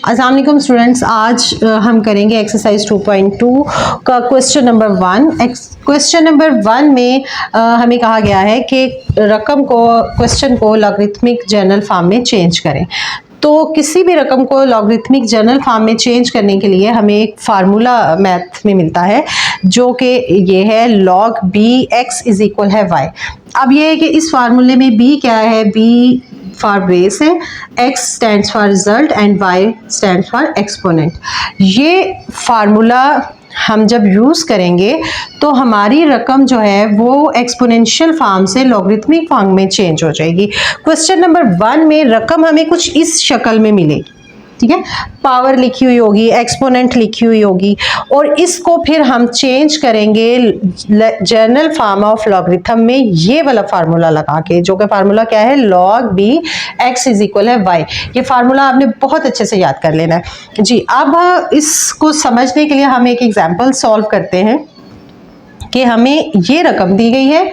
अस्सलाम वालेकुम स्टूडेंट्स, आज हम करेंगे एक्सरसाइज 2.2 का क्वेश्चन नंबर 1। क्वेश्चन नंबर 1 में हमें कहा गया है कि रकम को क्वेश्चन को लॉगरिथमिक जनरल फॉर्म में चेंज करें। तो किसी भी रकम को लॉगरिथमिक जनरल फॉर्म में चेंज करने के लिए हमें एक फार्मूला मैथ में मिलता है जो कि ये है log bx इज इक्वल है y। अब ये है कि इस फार्मूले में b क्या है, b फॉर बेस है, x stands for result and y stands for exponent. ये फार्मूला हम जब यूज़ करेंगे तो हमारी रकम जो है वो एक्सपोनेंशियल फॉर्म से लॉगरिथमिक फॉर्म में चेंज हो जाएगी। क्वेश्चन नंबर 1 में रकम हमें कुछ इस शक्ल में मिलेगी, ठीक है, पावर लिखी हुई होगी, एक्सपोनेंट लिखी हुई होगी, और इसको फिर हम चेंज करेंगे जनरल फॉर्म ऑफ लॉगरिथम में ये वाला फार्मूला लगा के, जो कि फार्मूला क्या है, log b x is equal है y। ये फार्मूला आपने बहुत अच्छे से याद कर लेना है जी। अब इसको समझने के लिए हम एक एग्जांपल सॉल्व करते हैं कि हमें ये रकम दी गई है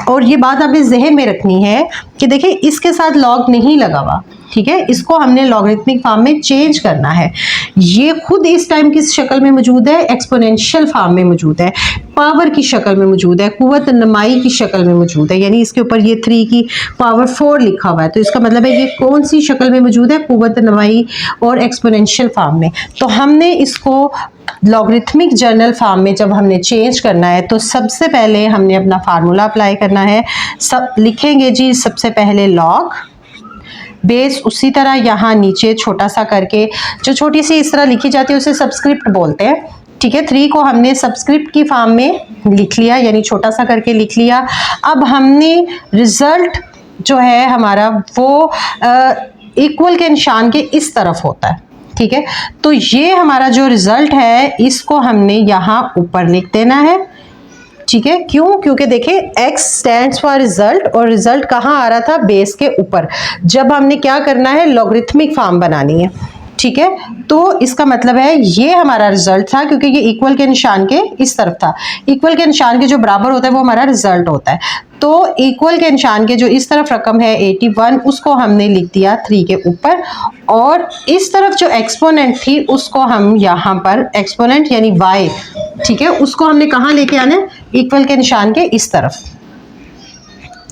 और ये बात आपने जहन में रखनी है कि देखिए इसके साथ लॉग नहीं लगा हुआ, ठीक है, इसको हमने लॉगरिथमिक फॉर्म में चेंज करना है। ये खुद इस टाइम किस शक्ल में मौजूद है, एक्सपोनेंशियल फॉर्म में मौजूद है, पावर की शक्ल में मौजूद है, कुव्वत नमाई की शक्ल में मौजूद है, यानी इसके ऊपर ये 3 की पावर 4 लिखा हुआ है। तो इसका मतलब है ये कौन सी शक्ल में मौजूद है, कुव्वत नमाई और एक्सपोनेंशियल फॉर्म में। तो हमने इसको लॉगरिथमिक जनरल फॉर्म में जब हमने चेंज करना है तो सबसे पहले हमने अपना फार्मूला अप्लाई करना है। सब लिखेंगे जी, सबसे पहले लॉग बेस, उसी तरह यहाँ नीचे छोटा सा करके, जो छोटी सी इस तरह लिखी जाती है उसे सबस्क्रिप्ट बोलते हैं, ठीक है। 3 को हमने सबस्क्रिप्ट की फॉर्म में लिख लिया, यानी छोटा सा करके लिख लिया। अब हमने रिजल्ट जो है हमारा वो इक्वल के निशान के इस तरफ होता है, ठीक है। तो ये हमारा जो रिजल्ट है इसको हमने यहाँ ऊपर लिख देना है, ठीक है। क्यों? क्योंकि देखिए x स्टैंड्स फॉर रिजल्ट और रिजल्ट कहाँ आ रहा था, बेस के ऊपर। जब हमने क्या करना है, लॉगरिथमिक फॉर्म बनानी है, ठीक है। तो इसका मतलब है ये हमारा रिजल्ट था, क्योंकि ये इक्वल के निशान के इस तरफ था। इक्वल के निशान के जो बराबर होता है वो हमारा रिजल्ट होता है। तो इक्वल के निशान के जो इस तरफ रकम है 81, उसको हमने लिख दिया 3 के ऊपर, और इस तरफ जो एक्सपोनेंट थी उसको हम यहाँ पर एक्सपोनेंट यानी y, ठीक है, उसको हमने कहाँ लेके आना है, इक्वल के निशान के इस तरफ।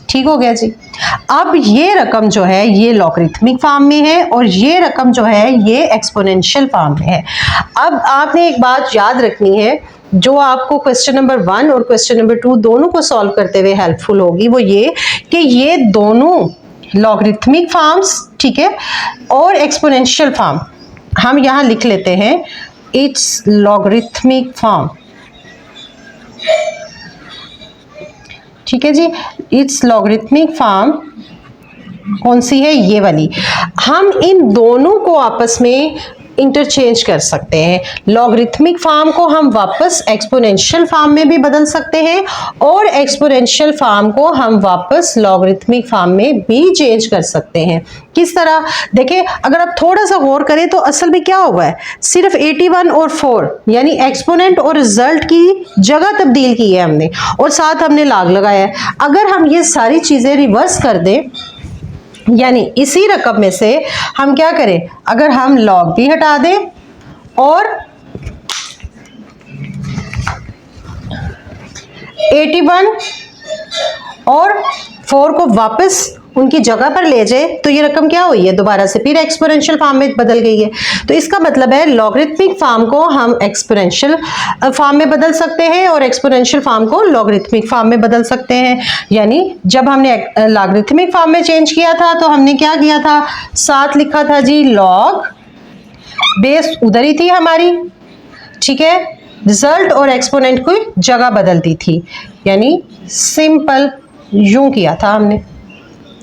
ठीक हो गया जी। अब ये रकम जो है ये लॉगरिथमिक फॉर्म में है और ये रकम जो है ये एक्सपोनेंशियल फॉर्म में है। अब आपने एक बात याद रखनी है जो आपको क्वेश्चन नंबर 1 और क्वेश्चन नंबर 2 दोनों को सॉल्व करते हुए हेल्पफुल होगी, वो ये कि ये दोनों लॉगरिथमिक फॉर्म्स, ठीक है, और एक्सपोनेंशियल फॉर्म हम यहाँ लिख लेते हैं, इट्स लॉगरिथमिक फॉर्म, ठीक है जी। इट्स लॉगरिथमिक फॉर्म कौन सी है, ये वाली। हम इन दोनों को आपस में इंटरचेंज कर सकते हैं। लॉगरिथमिक फॉर्म को हम वापस एक्सपोनेंशियल फॉर्म में भी बदल सकते हैं और एक्सपोनेंशियल फॉर्म को हम वापस लॉगरिथमिक फॉर्म में भी चेंज कर सकते हैं। किस तरह, देखिए अगर आप थोड़ा सा गौर करें तो असल में क्या हुआ है, सिर्फ 81 और 4 यानी एक्सपोनेंट और रिजल्ट की जगह तब्दील की है हमने, और साथ हमने लॉग लगाया है। अगर हम ये सारी चीजें रिवर्स कर दें, यानी इसी रकम में से हम क्या करें, अगर हम लॉग भी हटा दें और 81 और 4 को वापस उनकी जगह पर ले जाए तो ये रकम क्या हुई है, दोबारा से फिर एक्सपोनेंशियल फॉर्म में बदल गई है। तो इसका मतलब है लॉगरिथमिक फॉर्म को हम एक्सपोनेंशियल फॉर्म में बदल सकते हैं और एक्सपोनेंशियल फॉर्म को लॉगरिथमिक फॉर्म में बदल सकते हैं। यानी जब हमने लॉगरिथमिक फॉर्म में चेंज किया था तो हमने क्या किया था, साथ लिखा था जी लॉग, बेस उधर ही थी हमारी, ठीक है, रिजल्ट और एक्सपोनेंट को जगह बदल दी थी, यानी सिंपल यूं किया था हमने।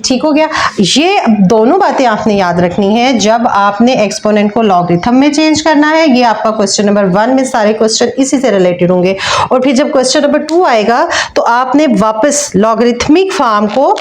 ठीक हो गया। ये दोनों बातें आपने याद रखनी है जब आपने एक्सपोनेंट को लॉगरिथम में चेंज करना है। ये आपका क्वेश्चन नंबर 1 में सारे क्वेश्चन इसी से रिलेटेड होंगे, और फिर जब क्वेश्चन नंबर 2 आएगा तो आपने वापस लॉगरिथमिक फॉर्म को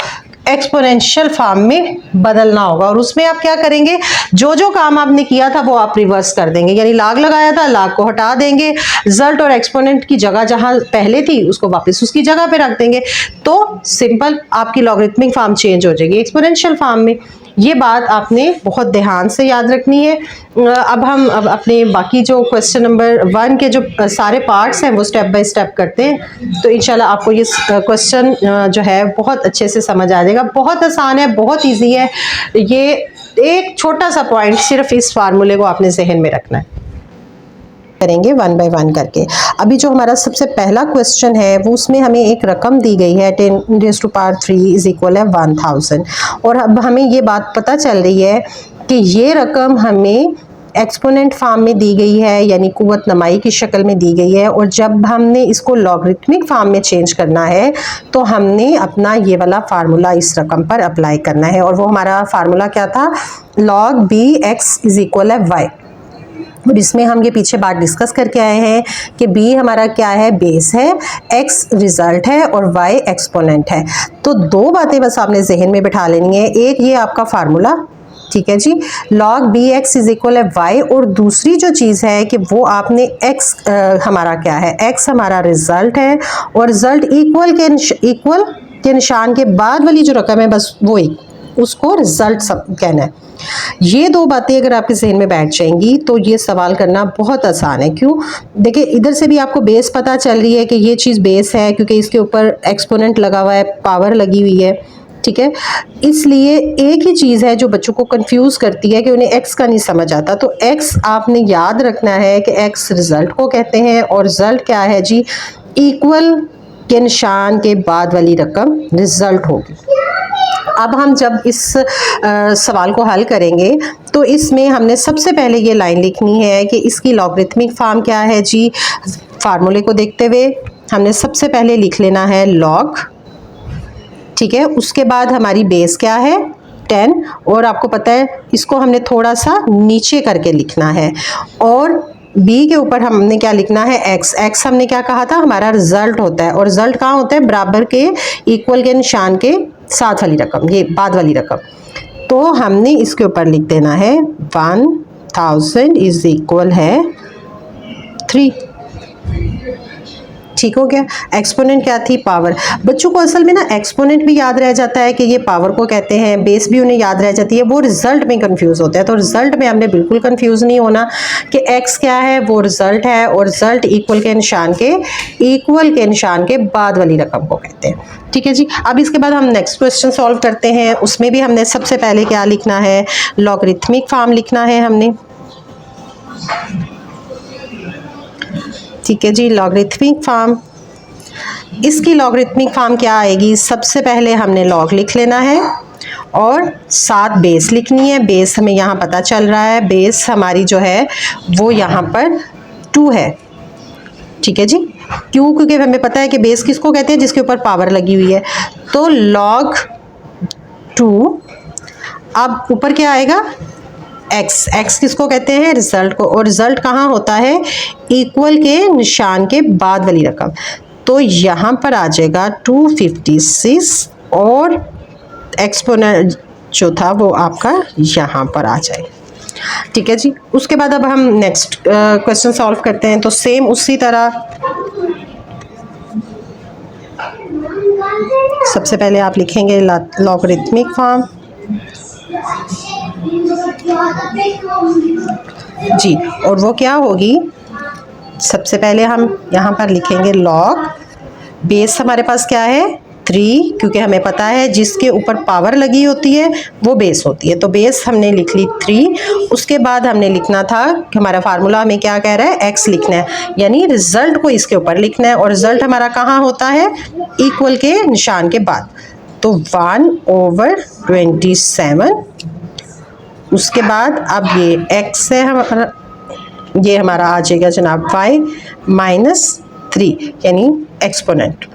एक्सपोनेंशियल फॉर्म में बदलना होगा, और उसमें आप क्या करेंगे, जो जो काम आपने किया था वो आप रिवर्स कर देंगे। यानी लॉग लगाया था, लॉग को हटा देंगे, रिजल्ट और एक्सपोनेंट की जगह जहां पहले थी उसको वापस उसकी जगह पे रख देंगे, तो सिंपल आपकी लॉगरिथमिक फॉर्म चेंज हो जाएगी एक्सपोनेंशियल फॉर्म में। ये बात आपने बहुत ध्यान से याद रखनी है। अब अपने बाकी जो क्वेश्चन नंबर 1 के जो सारे पार्ट्स हैं वो स्टेप बाय स्टेप करते हैं, तो इंशाल्लाह आपको ये क्वेश्चन जो है बहुत अच्छे से समझ आ जाएगा। बहुत आसान है, बहुत ईजी है। ये एक छोटा सा पॉइंट, सिर्फ इस फार्मूले को आपने जहन में रखना है। करेंगे 1 बाय 1 करके। अभी जो हमारा सबसे पहला क्वेश्चन है वो उसमें हमें एक रकम दी गई है 10⁻³ इज इक्वल है 1000, और अब हमें ये बात पता चल रही है कि ये रकम हमें एक्सपोनेंट फॉर्म में दी गई है, यानी कुव्वत नमाई की शक्ल में दी गई है, और जब हमने इसको लॉगरिथमिक फॉर्म में चेंज करना है तो हमने अपना ये वाला फार्मूला इस रकम पर अप्लाई करना है। और वो हमारा फार्मूला क्या था? log bx इज इक्वल है y। और इसमें हम ये पीछे बात डिस्कस करके आए हैं कि b हमारा क्या है? बेस है, x रिजल्ट है और y एक्सपोनेंट है। तो दो बातें बस आपने जहन में बिठा लेनी है। एक ये आपका फार्मूला, ठीक है जी, log bx इज इक्वल है y, और दूसरी जो चीज़ है कि वो आपने x हमारा क्या है? x हमारा रिजल्ट है, और रिजल्ट इक्वल के निशान के बाद वाली जो रकम है बस वो उसको रिजल्ट सब कहना है। ये दो बातें अगर आपके जहन में बैठ जाएंगी तो ये सवाल करना बहुत आसान है। क्यों? देखिए, इधर से भी आपको बेस पता चल रही है कि ये चीज़ बेस है क्योंकि इसके ऊपर एक्सपोनेंट लगा हुआ है, पावर लगी हुई है, ठीक है। इसलिए एक ही चीज़ है जो बच्चों को कंफ्यूज करती है कि उन्हें एक्स का नहीं समझ आता। तो एक्स आपने याद रखना है कि एक्स रिजल्ट को कहते हैं, और रिजल्ट क्या है जी? इक्वल के निशान के बाद वाली रकम रिजल्ट होगी। अब हम जब इस सवाल को हल करेंगे तो इसमें हमने सबसे पहले ये लाइन लिखनी है कि इसकी लॉगरिथमिक फॉर्म क्या है जी। फार्मूले को देखते हुए हमने सबसे पहले लिख लेना है लॉग, ठीक है। उसके बाद हमारी बेस क्या है? 10, और आपको पता है इसको हमने थोड़ा सा नीचे करके लिखना है, और b के ऊपर हमने क्या लिखना है? x। x हमने क्या कहा था? हमारा रिजल्ट होता है, और रिजल्ट कहाँ होता है? बराबर के, इक्वल के निशान के साथ वाली रकम, ये बाद वाली रकम। तो हमने इसके ऊपर लिख देना है 1000 इज इक्वल है 3। ठीक हो गया। एक्सपोनेंट क्या थी? पावर। बच्चों को असल में ना एक्सपोनेंट भी याद रह जाता है कि ये पावर को कहते हैं, बेस भी उन्हें याद रह जाती है, वो रिजल्ट में कंफ्यूज होता है। तो रिजल्ट में हमने बिल्कुल कंफ्यूज नहीं होना कि एक्स क्या है? वो रिजल्ट है, और रिजल्ट इक्वल के निशान के बाद वाली रकम को कहते हैं, ठीक है जी। अब इसके बाद हम नेक्स्ट क्वेश्चन सॉल्व करते हैं। उसमें भी हमने सबसे पहले क्या लिखना है? लॉगरिथमिक फॉर्म लिखना है हमने, ठीक है जी। लॉगरिथमिक फॉर्म, इसकी लॉगरिथमिक फॉर्म क्या आएगी? सबसे पहले हमने लॉग लिख लेना है और साथ बेस लिखनी है। बेस हमें यहाँ पता चल रहा है, बेस हमारी जो है वो यहाँ पर 2 है, ठीक है जी। क्यों? क्योंकि हमें पता है कि बेस किसको कहते हैं? जिसके ऊपर पावर लगी हुई है। तो log 2, अब ऊपर क्या आएगा? x। x किसको कहते हैं? रिजल्ट को, और रिजल्ट कहाँ होता है? इक्वल के निशान के बाद वाली रकम। तो यहाँ पर आ जाएगा 256, और एक्सपोनेंट जो था वो आपका यहाँ पर आ जाएगा, ठीक है जी। उसके बाद अब हम नेक्स्ट क्वेश्चन सॉल्व करते हैं। तो सेम उसी तरह सबसे पहले आप लिखेंगे लॉगरिथमिक फॉर्म जी, और वो क्या होगी? सबसे पहले हम यहाँ पर लिखेंगे लॉग, बेस हमारे पास क्या है? 3, क्योंकि हमें पता है जिसके ऊपर पावर लगी होती है वो बेस होती है। तो बेस हमने लिख ली 3। उसके बाद हमने लिखना था कि हमारा फार्मूला हमें क्या कह रहा है? x लिखना है, यानी रिजल्ट को इसके ऊपर लिखना है, और रिजल्ट हमारा कहाँ होता है? इक्वल के निशान के बाद। तो 1/27। उसके बाद अब ये x है हमारा, ये हमारा आ जाएगा जनाब y -3, यानी एक्सपोनेंट।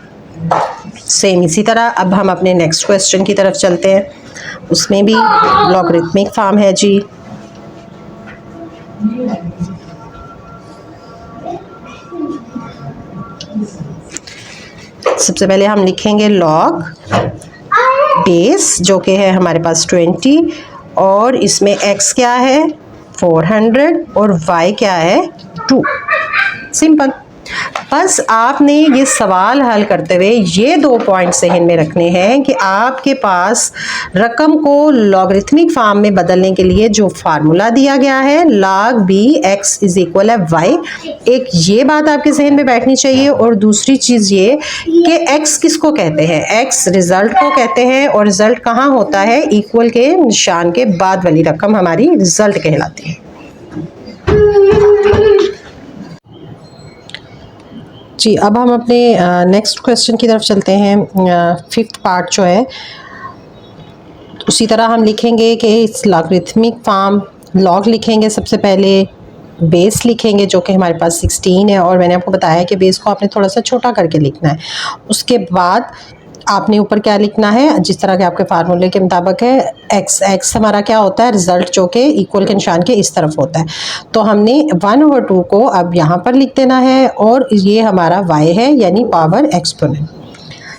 सेम इसी तरह अब हम अपने नेक्स्ट क्वेश्चन की तरफ चलते हैं। उसमें भी लॉगरिथमिक फॉर्म है जी। सबसे पहले हम लिखेंगे लॉग बेस, जो कि है हमारे पास 20, और इसमें x क्या है? 400, और y क्या है? 2। सिंपल, बस आपने ये सवाल हल करते हुए ये 2 पॉइंट जहन में रखने हैं कि आपके पास रकम को लॉगरिथमिक फॉर्म में बदलने के लिए जो फार्मूला दिया गया है log b x is equal है y, एक ये बात आपके जहन में बैठनी चाहिए। और दूसरी चीज़ ये कि x किसको कहते हैं, x रिजल्ट को कहते हैं, और रिजल्ट कहाँ होता है, इक्वल के निशान के बाद वाली रकम हमारी रिजल्ट कहलाती है। जी, अब हम अपने नेक्स्ट क्वेश्चन की तरफ चलते हैं। 5th पार्ट जो है उसी तरह हम लिखेंगे कि इस लॉगरिथमिक फॉर्म, लॉग लिखेंगे सबसे पहले, बेस लिखेंगे जो कि हमारे पास 16 है, और मैंने आपको बताया कि बेस को आपने थोड़ा सा छोटा करके लिखना है। उसके बाद आपने ऊपर क्या लिखना है, जिस तरह के आपके फार्मूले के मुताबिक है, x हमारा क्या होता है, रिजल्ट जो कि इक्वल के निशान के इस तरफ होता है। तो हमने 1/2 को अब यहाँ पर लिख देना है, और ये हमारा y है यानी पावर एक्सपोनेंट।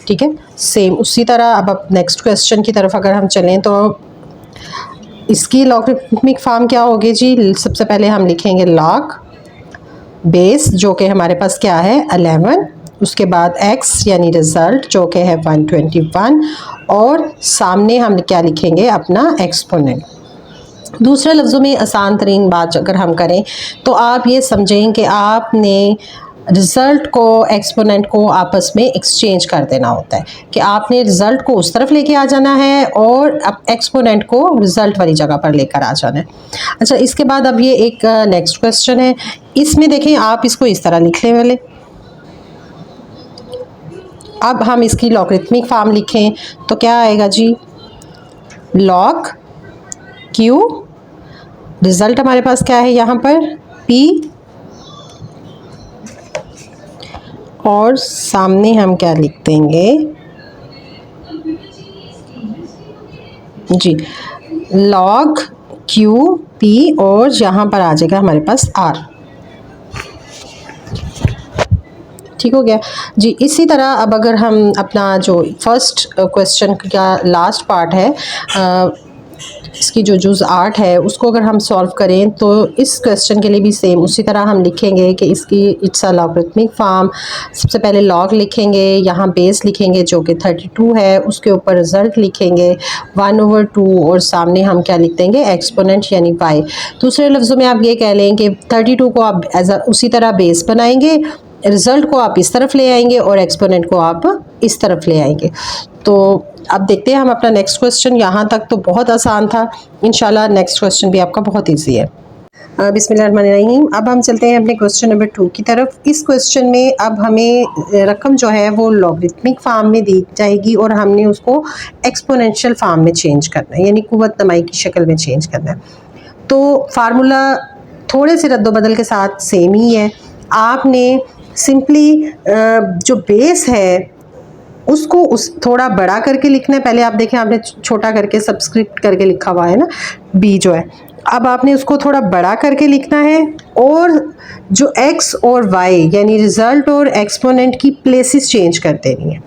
ठीक है, सेम उसी तरह अब नेक्स्ट क्वेश्चन की तरफ अगर हम चलें तो इसकी लॉगरिथमिक फॉर्म क्या होगी जी। सबसे पहले हम लिखेंगे log बेस जो कि हमारे पास क्या है 11, उसके बाद x यानी रिज़ल्ट जो कि है 121, और सामने हम क्या लिखेंगे अपना एक्सपोनेंट। दूसरे लफ्ज़ों में आसान तरीन बात अगर हम करें तो आप ये समझें कि आपने रिज़ल्ट को, एक्सपोनेंट को आपस में एक्सचेंज कर देना होता है, कि आपने रिज़ल्ट को उस तरफ लेके आ जाना है और अब एक्सपोनेंट को रिज़ल्ट वाली जगह पर लेकर आ जाना है। अच्छा, इसके बाद अब ये एक नेक्स्ट क्वेश्चन है, इसमें देखें आप इसको इस तरह लिख लें वाले। अब हम इसकी लॉगरिथमिक फॉर्म लिखें तो क्या आएगा जी, log q, रिज़ल्ट हमारे पास क्या है यहाँ पर p, और सामने हम क्या लिख देंगे जी, log q p, और यहाँ पर आ जाएगा हमारे पास r। ठीक हो गया जी। इसी तरह अब अगर हम अपना जो फर्स्ट क्वेश्चन का लास्ट पार्ट है, इसकी जो जुज़ 8 है उसको अगर हम सॉल्व करें तो इस क्वेश्चन के लिए भी सेम उसी तरह हम लिखेंगे कि इसकी इट्स अ लॉगरिथमिक फॉर्म। सबसे पहले लॉग लिखेंगे, यहाँ बेस लिखेंगे जो कि 32 है, उसके ऊपर रिज़ल्ट लिखेंगे 1/2, और सामने हम क्या लिख देंगे एक्सपोनेंट यानी y। दूसरे लफ्ज़ों में आप ये कह लें कि 32 को आप उसी तरह बेस बनाएंगे, रिज़ल्ट को आप इस तरफ ले आएंगे और एक्सपोनेंट को आप इस तरफ ले आएंगे। तो अब देखते हैं हम अपना नेक्स्ट क्वेश्चन। यहाँ तक तो बहुत आसान था, इंशाल्लाह नेक्स्ट क्वेश्चन भी आपका बहुत इजी है। बिस्मिल्लाहिर्रहमानिर्रहीम। अब हम चलते हैं अपने क्वेश्चन नंबर 2 की तरफ। इस क्वेश्चन में अब हमें रकम जो है वो लॉगरिथमिक फॉर्म में दी जाएगी और हमने उसको एक्सपोनेंशियल फॉर्म में चेंज करना है, यानी कुव्वत नमाई की शक्ल में चेंज करना है। तो फार्मूला थोड़े से रद्दो बदल के साथ सेम ही है। आपने सिंपली जो बेस है उसको थोड़ा बड़ा करके लिखना है। पहले आप देखें आपने छोटा करके सबस्क्रिप्ट करके लिखा हुआ है ना बी जो है, अब आपने उसको थोड़ा बड़ा करके लिखना है, और जो x और y यानी रिज़ल्ट और एक्सपोनेंट की प्लेसेस चेंज कर देनी है।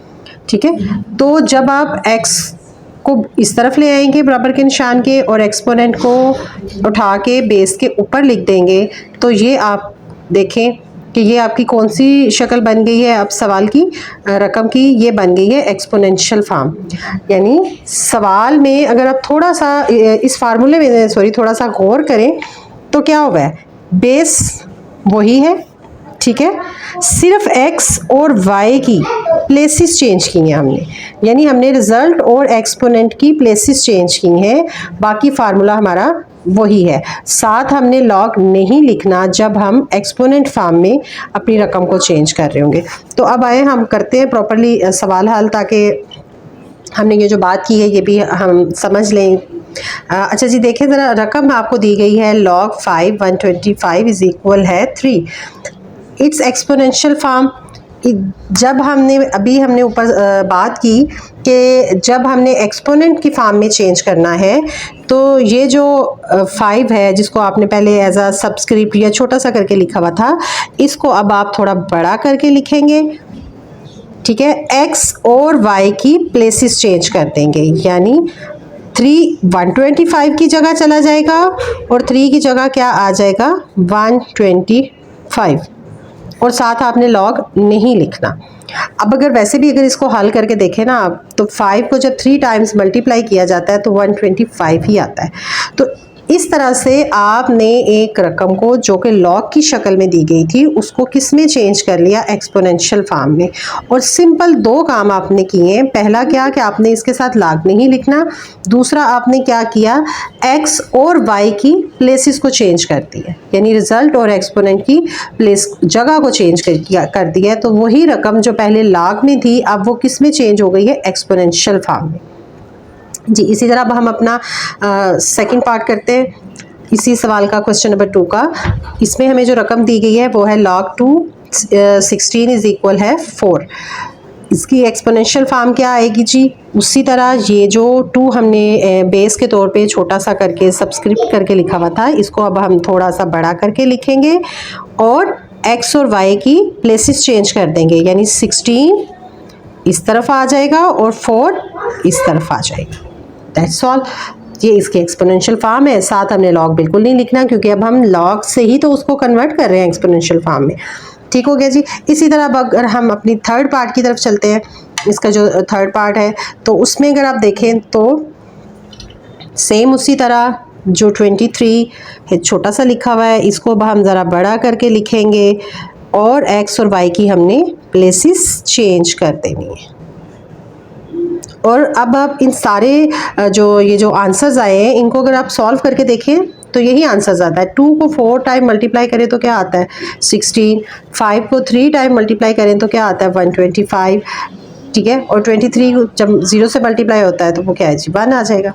ठीक है, तो जब आप x को इस तरफ ले आएंगे बराबर के निशान के और एक्सपोनेंट को उठा के बेस के ऊपर लिख देंगे, तो ये आप देखें कि ये आपकी कौन सी शक्ल बन गई है। अब सवाल की रकम की ये बन गई है एक्सपोनेंशियल फॉर्म। यानी सवाल में अगर आप थोड़ा सा इस फार्मूले में थोड़ा सा गौर करें तो क्या हुआ है, बेस वही है, ठीक है, सिर्फ x और y की प्लेसेस चेंज की हैं हमने, यानी हमने रिज़ल्ट और एक्सपोनेंट की प्लेसेस चेंज की हैं, बाकी फार्मूला हमारा वही है। साथ हमने लॉग नहीं लिखना जब हम एक्सपोनेंट फॉर्म में अपनी रकम को चेंज कर रहे होंगे। तो अब आए हम करते हैं प्रॉपर्ली सवाल हल, ताकि हमने ये जो बात की है ये भी हम समझ लें। अच्छा जी, देखें ज़रा, रकम आपको दी गई है log 5 125 इज इक्वल है 3। It's exponential form. जब हमने ऊपर बात की कि जब हमने एक्सपोनेंट की फॉर्म में चेंज करना है, तो ये जो 5 है जिसको आपने पहले एज अ सबस्क्रिप्ट या छोटा सा करके लिखा हुआ था, इसको अब आप थोड़ा बड़ा करके लिखेंगे। ठीक है, x और y की प्लेसेस चेंज कर देंगे, यानी 3 125 की जगह चला जाएगा और 3 की जगह क्या आ जाएगा 125। और साथ आपने लॉग नहीं लिखना। अब अगर वैसे भी अगर इसको हल करके देखें ना आप, तो 5 को जब 3 टाइम्स मल्टीप्लाई किया जाता है तो 125 ही आता है। तो इस तरह से आपने एक रकम को जो कि लॉग की शक्ल में दी गई थी उसको किस में चेंज कर लिया, एक्सपोनेंशियल फॉर्म में। और सिंपल 2 काम आपने किए। पहला क्या कि आपने इसके साथ लॉग नहीं लिखना, दूसरा आपने क्या किया, एक्स और वाई की प्लेसेस को चेंज कर दिया, यानी रिजल्ट और एक्सपोनेंट की प्लेस जगह को चेंज कर दिया। तो वही रकम जो पहले लॉग में थी अब वो किस में चेंज हो गई है, एक्सपोनेंशियल फॉर्म में। जी, इसी तरह अब हम अपना सेकंड पार्ट करते हैं इसी सवाल का, क्वेश्चन नंबर 2 का। इसमें हमें जो रकम दी गई है वो है log 2 16 इज इक्वल है 4। इसकी एक्सपोनेंशियल फॉर्म क्या आएगी जी, उसी तरह ये जो 2 हमने बेस के तौर पे छोटा सा करके सबस्क्रिप्ट करके लिखा हुआ था, इसको अब हम थोड़ा सा बड़ा करके लिखेंगे और x और y की प्लेसेस चेंज कर देंगे, यानी 16 इस तरफ आ जाएगा और 4 इस तरफ आ जाएगा। That's all. ये इसकी एक्सपोनेंशियल फॉर्म है। साथ हमने लॉग बिल्कुल नहीं लिखना क्योंकि अब हम लॉग से ही तो उसको कन्वर्ट कर रहे हैं एक्सपोनेंशियल फॉर्म में। ठीक हो गया जी। इसी तरह अब अगर हम अपनी थर्ड पार्ट की तरफ चलते हैं, इसका जो थर्ड पार्ट है तो उसमें अगर आप देखें तो सेम उसी तरह जो 23 है छोटा सा लिखा हुआ है, इसको अब हम ज़रा बड़ा करके लिखेंगे और एक्स और वाई की हमने प्लेसेस चेंज कर देनी है। और अब आप इन सारे ये जो आंसर्स आए हैं इनको अगर आप सॉल्व करके देखें तो यही आंसर्स आता है। 2 को 4 टाइम मल्टीप्लाई करें तो क्या आता है 16, 5 को 3 टाइम मल्टीप्लाई करें तो क्या आता है 125, ठीक है। और 23 जब 0 से मल्टीप्लाई होता है तो वो क्या है जी 1 आ जाएगा।